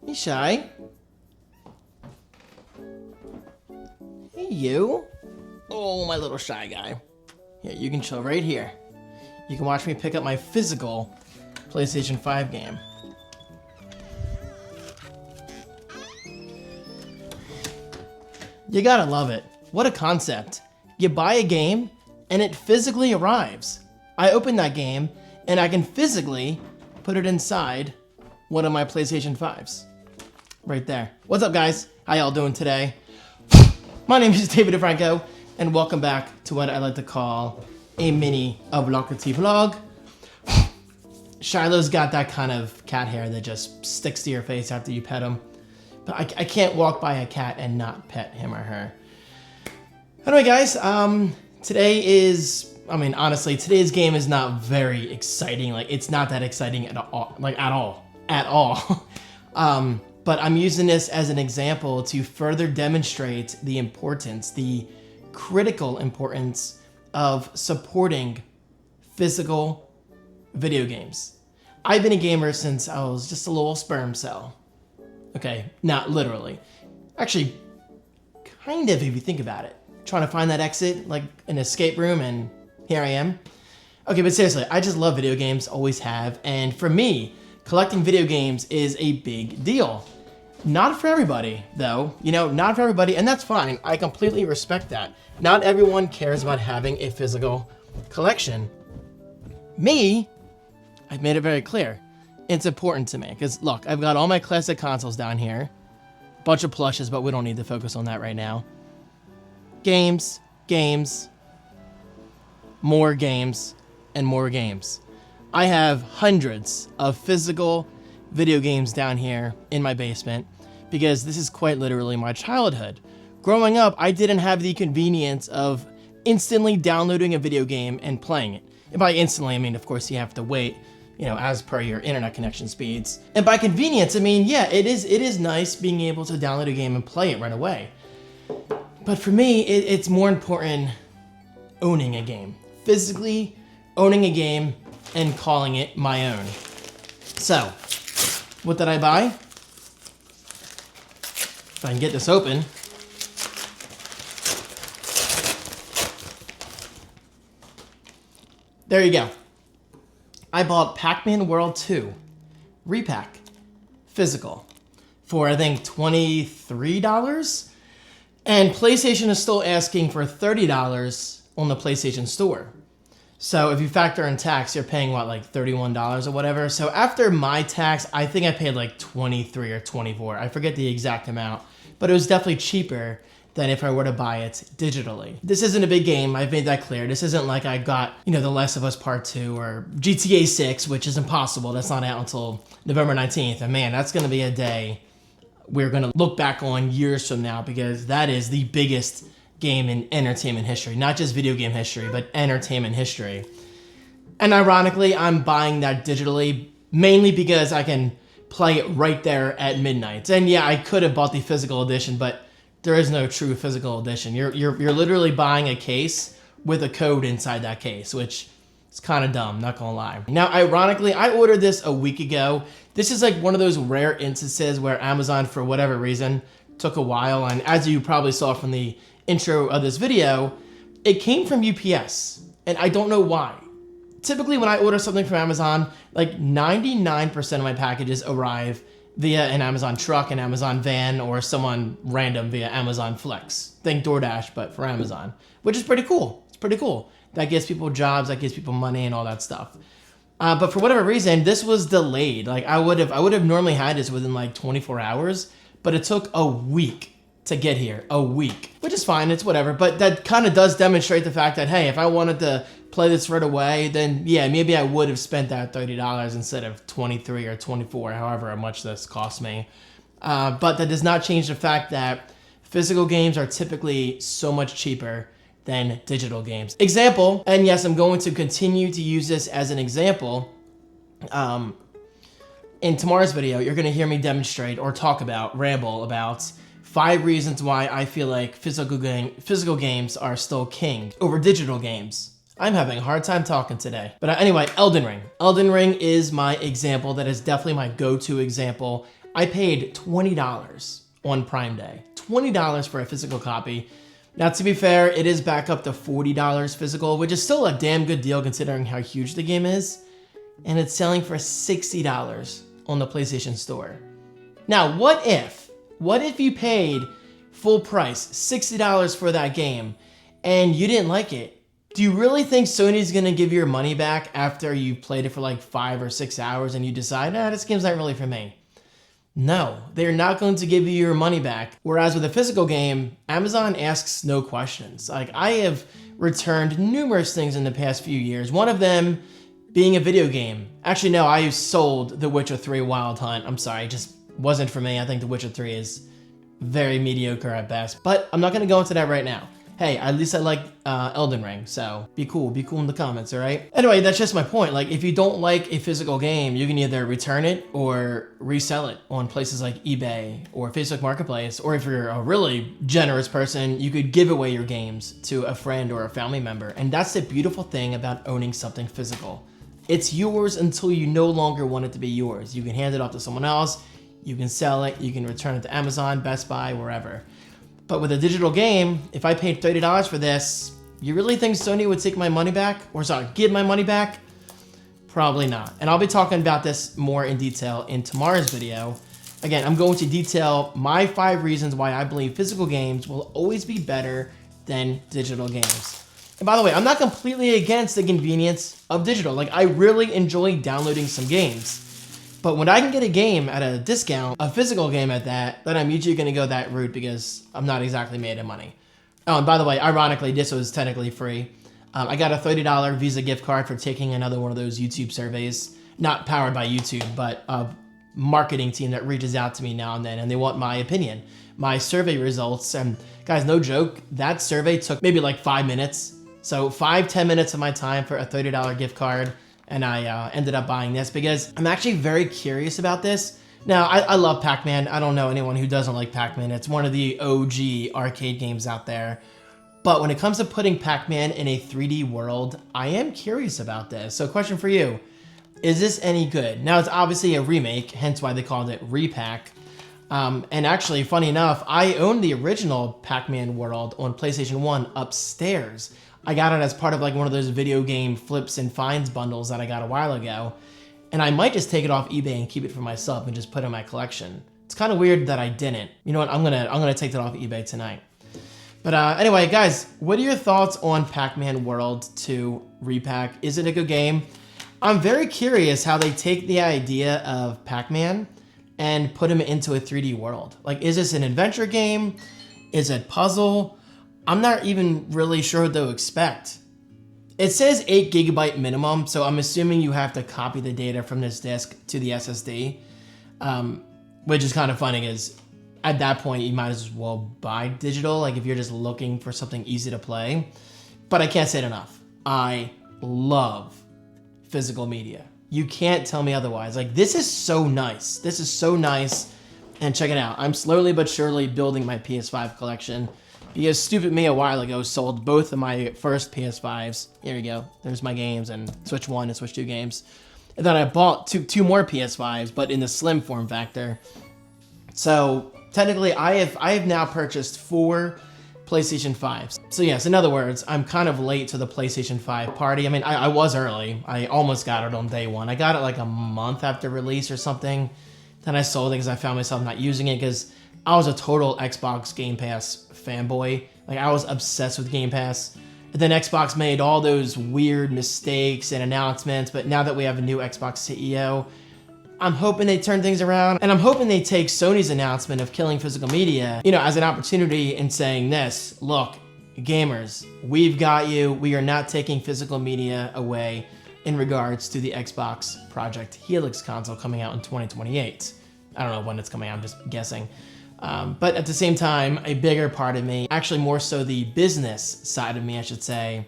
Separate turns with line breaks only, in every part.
You shy? Hey, you. Oh, my little shy guy. Yeah, you can chill right here. You can watch me pick up my physical PlayStation 5 game. You gotta love it. What a concept. You buy a game, and it physically arrives. I open that game, and I can physically put it inside one of my PlayStation 5s. Right there. What's up, guys? How y'all doing today? My name is David DeFranco, and welcome back to what I like to call a mini obligatory vlog. Shiloh's got that kind of cat hair that just sticks to your face after you pet him. But I can't walk by a cat and not pet him or her. Anyway, guys, today is, honestly, today's game is not very exciting. Like, it's not that exciting at all, at all. But I'm using this as an example to further demonstrate the importance, the critical importance of supporting physical video games. I've been a gamer since I was just a little sperm cell. Okay, not literally. Actually, kind of if you think about it. Trying to find that exit, like an escape room, and here I am. Okay, but seriously, I just love video games, always have. And for me, collecting video games is a big deal. Not for everybody, though. You know, not for everybody, and that's fine. I completely respect that. Not everyone cares about having a physical collection. Me, I've made it very clear. It's important to me, because look, I've got all my classic consoles down here. Bunch of plushes, but we don't need to focus on that right now. Games, more games, and more games. I have hundreds of physical video games down here in my basement because this is quite literally my childhood. Growing up, I didn't have the convenience of instantly downloading a video game and playing it. And by instantly, I mean, of course, you have to wait, you know, as per your internet connection speeds. And by convenience, I mean, yeah, it is nice being able to download a game and play it right away. But for me, it's more important owning a game. Physically owning a game and calling it my own. So, what did I buy? If I can get this open. There you go. I bought Pac-Man World 2 repack, physical, for I think $23. And PlayStation is still asking for $30 on the PlayStation Store. So if you factor in tax, you're paying what, like $31 or whatever. So after my tax, I think I paid like 23 or 24. I forget the exact amount, but it was definitely cheaper than if I were to buy it digitally. This isn't a big game, I've made that clear. This isn't like I got, you know, The Last of Us Part 2 or GTA 6, which is impossible. That's not out until November 19th. And man, that's gonna be a day we're gonna look back on years from now, because that is the biggest game in entertainment history. Not just video game history, but entertainment history. And ironically, I'm buying that digitally, mainly because I can play it right there at midnight. And yeah, I could have bought the physical edition, but there is no true physical edition. You're literally buying a case with a code inside that case, which is kind of dumb, not gonna lie. Now, ironically, I ordered this a week ago. This is like one of those rare instances where Amazon, for whatever reason, took a while. And as you probably saw from the intro of this video, it came from UPS, and I don't know why. Typically, when I order something from Amazon, like 99% of my packages arrive via an Amazon truck, an Amazon van, or someone random via Amazon Flex. Think DoorDash, but for Amazon, which is pretty cool. It's pretty cool. That gives people jobs, that gives people money, and all that stuff. But for whatever reason, this was delayed. Like I would have normally had this within like 24 hours, but it took a week to get here, a week, which is fine, it's whatever. But that kind of does demonstrate the fact that, hey, if I wanted to play this right away, then yeah, maybe I would have spent that $30 instead of 23 or 24, however much this cost me. But that does not change the fact that physical games are typically so much cheaper than digital games. Example, and yes, I'm going to continue to use this as an example. In tomorrow's video, you're gonna hear me demonstrate or talk about, ramble about 5 reasons why I feel like physical games are still king over digital games. I'm having a hard time talking today. But anyway, Elden Ring. Elden Ring is my example. That is definitely my go-to example. I paid $20 on Prime Day. $20 for a physical copy. Now, to be fair, it is back up to $40 physical, which is still a damn good deal considering how huge the game is. And it's selling for $60 on the PlayStation Store. Now, what if you paid full price, $60 for that game, and you didn't like it? Do you really think Sony's gonna give you your money back after you played it for like 5 or 6 hours and you decide, this game's not really for me? No, they're not going to give you your money back. Whereas with a physical game, Amazon asks no questions. Like, I have returned numerous things in the past few years. One of them being a video game. Actually, no, I sold The Witcher 3 Wild Hunt. I'm sorry, it just wasn't for me. I think The Witcher 3 is very mediocre at best. But I'm not gonna go into that right now. Hey, at least I like Elden Ring, so be cool in the comments, all right? Anyway, that's just my point. Like, if you don't like a physical game, you can either return it or resell it on places like eBay or Facebook Marketplace, or if you're a really generous person, you could give away your games to a friend or a family member. And that's the beautiful thing about owning something physical. It's yours until you no longer want it to be yours. You can hand it off to someone else, you can sell it, you can return it to Amazon, Best Buy, wherever. But with a digital game, if I paid $30 for this, you really think Sony would take my money back? Or sorry, give my money back? Probably not. And I'll be talking about this more in detail in tomorrow's video. Again, I'm going to detail my 5 reasons why I believe physical games will always be better than digital games. And by the way, I'm not completely against the convenience of digital. Like, I really enjoy downloading some games. But when I can get a game at a discount, a physical game at that, then I'm usually gonna go that route because I'm not exactly made of money. Oh, and by the way, ironically, this was technically free. I got a $30 Visa gift card for taking another one of those YouTube surveys. Not powered by YouTube, but a marketing team that reaches out to me now and then, and they want my opinion, my survey results. And guys, no joke, that survey took maybe like 5 minutes. So 5-10 minutes of my time for a $30 gift card. And I ended up buying this because I'm actually very curious about this. Now, I love Pac-Man. I don't know anyone who doesn't like Pac-Man. It's one of the OG arcade games out there. But when it comes to putting Pac-Man in a 3D world, I am curious about this. So question for you, is this any good? Now, it's obviously a remake, hence why they called it Repack. And actually, funny enough, I own the original Pac-Man world on PlayStation 1 upstairs. I got it as part of like one of those video game flips and finds bundles that I got a while ago. And I might just take it off eBay and keep it for myself and just put it in my collection. It's kind of weird that I didn't. You know what, I'm gonna take that off eBay tonight. But anyway, guys, what are your thoughts on Pac-Man World 2 Repack? Is it a good game? I'm very curious how they take the idea of Pac-Man and put him into a 3D world. Like, is this an adventure game? Is it puzzle? I'm not even really sure what to expect. It says 8 GB minimum, so I'm assuming you have to copy the data from this disk to the SSD, which is kind of funny because at that point you might as well buy digital, like if you're just looking for something easy to play. But I can't say it enough. I love physical media. You can't tell me otherwise. Like, this is so nice. This is so nice. And check it out. I'm slowly but surely building my PS5 collection. Because stupid me a while ago sold both of my first PS5s. Here we go. There's my games and Switch 1 and Switch 2 games. And then I bought two more PS5s, but in the slim form factor. So technically I have now purchased 4 PlayStation 5s. So yes, in other words, I'm kind of late to the PlayStation 5 party. I mean, I was early. I almost got it on day 1. I got it like a month after release or something. Then I sold it because I found myself not using it because I was a total Xbox Game Pass fanboy. Like, I was obsessed with Game Pass. And then Xbox made all those weird mistakes and announcements, but now that we have a new Xbox CEO, I'm hoping they turn things around, and I'm hoping they take Sony's announcement of killing physical media, as an opportunity in saying this: look, gamers, we've got you. We are not taking physical media away in regards to the Xbox Project Helix console coming out in 2028. I don't know when it's coming out, I'm just guessing. But at the same time, a bigger part of me, actually more so the business side of me, I should say,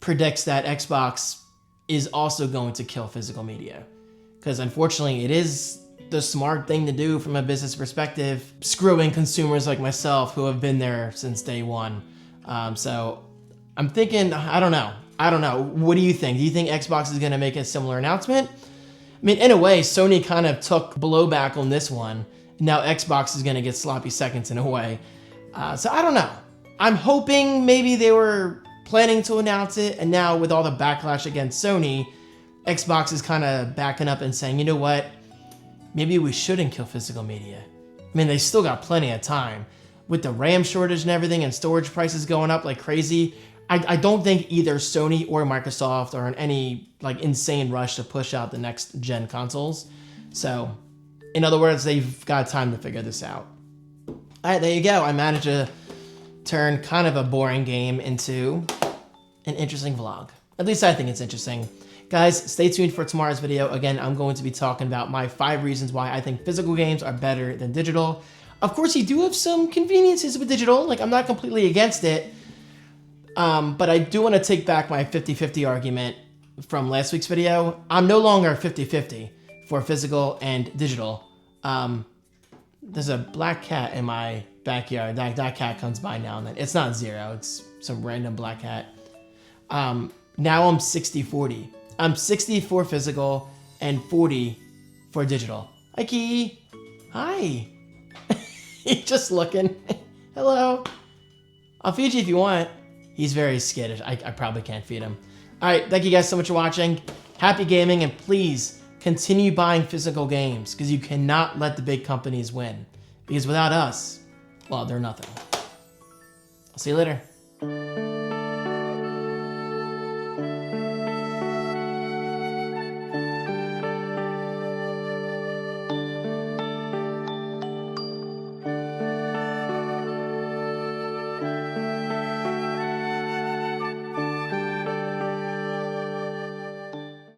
predicts that Xbox is also going to kill physical media. Because unfortunately, it is the smart thing to do from a business perspective, screwing consumers like myself who have been there since day one. So I'm thinking, I don't know. What do you think? Do you think Xbox is going to make a similar announcement? I mean, in a way, Sony kind of took blowback on this one. Now Xbox is going to get sloppy seconds in a way. So I don't know. I'm hoping maybe they were planning to announce it, and now with all the backlash against Sony, Xbox is kind of backing up and saying, you know what? Maybe we shouldn't kill physical media. I mean, they still got plenty of time. With the RAM shortage and everything and storage prices going up like crazy, I don't think either Sony or Microsoft are in any like insane rush to push out the next gen consoles. So, in other words, they've got time to figure this out. All right, there you go. I managed to turn kind of a boring game into an interesting vlog. At least I think it's interesting. Guys, stay tuned for tomorrow's video. Again, I'm going to be talking about my 5 reasons why I think physical games are better than digital. Of course, you do have some conveniences with digital. Like, I'm not completely against it. But I do want to take back my 50-50 argument from last week's video. I'm no longer 50-50 for physical and digital. There's a black cat in my backyard. That cat comes by now and then. It's not Zero. It's some random black cat. Now I'm 60-40. I'm 60 for physical and 40 for digital. Hi, Key. Hi. He's just looking. Hello. I'll feed you if you want. He's very skittish. I probably can't feed him. All right, thank you guys so much for watching. Happy gaming, and please continue buying physical games because you cannot let the big companies win. Because without us, well, they're nothing. I'll see you later.